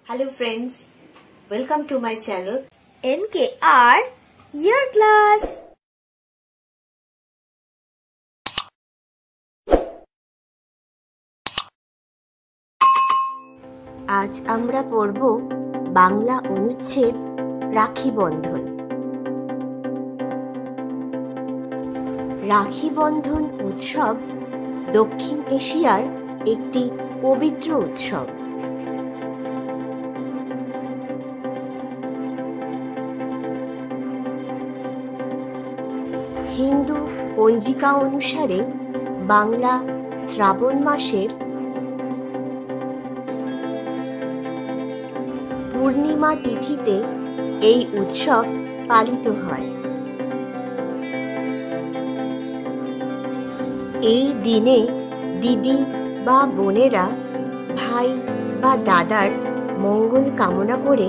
Hello friends, welcome to my channel NKR Year Class. আজ আমরা পড়ব বাংলা অনুচ্ছেদ রাখি বন্ধন। রাখি বন্ধন উৎসব দক্ষিণ এশিয়ার একটি পবিত্র উৎসব। হিন্দু পঞ্জিকা অনুসারে বাংলা শ্রাবণ মাসের পূর্ণিমা তিথিতে এই উৎসব পালিত হয়। এই দিনে দিদি বা বোনেরা ভাই বা দাদার মঙ্গল কামনা করে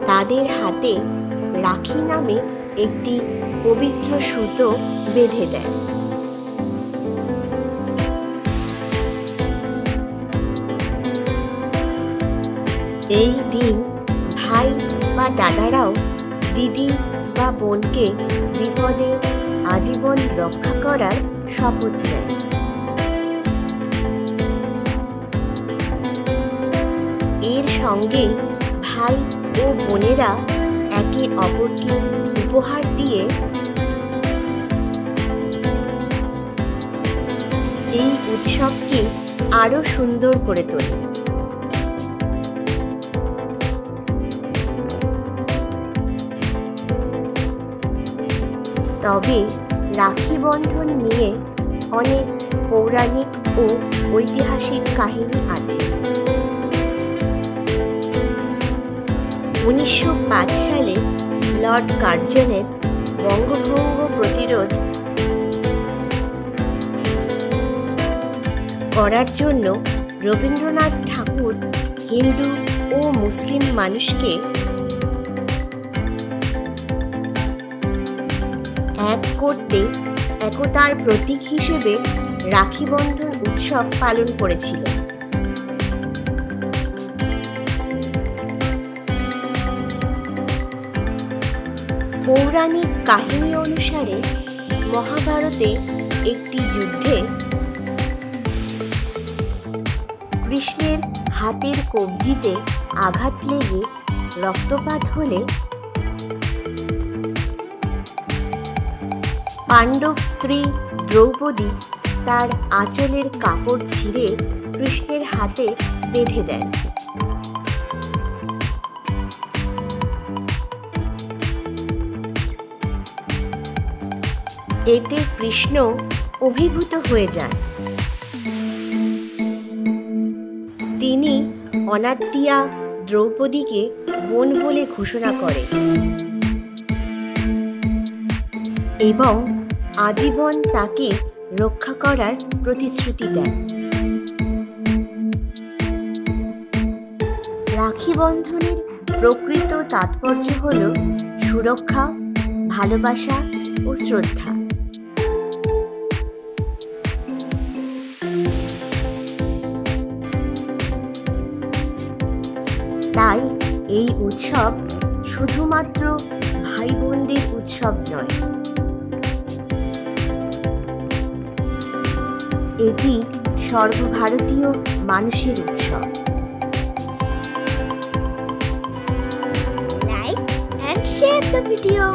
তাদের হাতে রাখি নামে একটি পবিত্র সুতো বেঁধে দেয়। এই দিন ভাই বা দাদারাও দিদি বা বোনকে বিপদে আজীবন রক্ষা করার শপথ নেয়। এর সঙ্গে ভাই ও বোনেরা একে অপরকে উপহার দিয়ে এই উৎসবকে আরো সুন্দর করে তোলে। তবে রাখি বন্ধন নিয়ে অনেক পৌরাণিক ও ঐতিহাসিক কাহিনী আছে। 1905 সালে লর্ড কার্জনের বঙ্গভঙ্গ প্রতিরোধ করার জন্য রবীন্দ্রনাথ ঠাকুর হিন্দু ও মুসলিম মানুষকে এক করতে একতার প্রতীক হিসেবে রাখি বন্ধন উৎসব পালন করেছিলেন। পৌরাণিক কাহিনী অনুসারে মহাভারতে একটি যুদ্ধে কৃষ্ণের হাতের কবজিতে আঘাত লেগে রক্তপাত হলে পাণ্ডব স্ত্রী দ্রৌপদী তার আঁচলের কাপড় ছিঁড়ে কৃষ্ণের হাতে বেঁধে দেন। এতে কৃষ্ণ অভিভূত হয়ে যান। তিনি অনাত্মীয়া দ্রৌপদীকে বোন বলে ঘোষণা করেন এবং আজীবন তাকে রক্ষা করার প্রতিশ্রুতি দেন। রাখি বন্ধনের প্রকৃত তাৎপর্য হল সুরক্ষা, ভালোবাসা ও শ্রদ্ধা। তাই এই উৎসব শুধুমাত্র ভাই বোনদের উৎসব নয়, এটি সর্বভারতীয় মানুষের উৎসব। Like and share the video.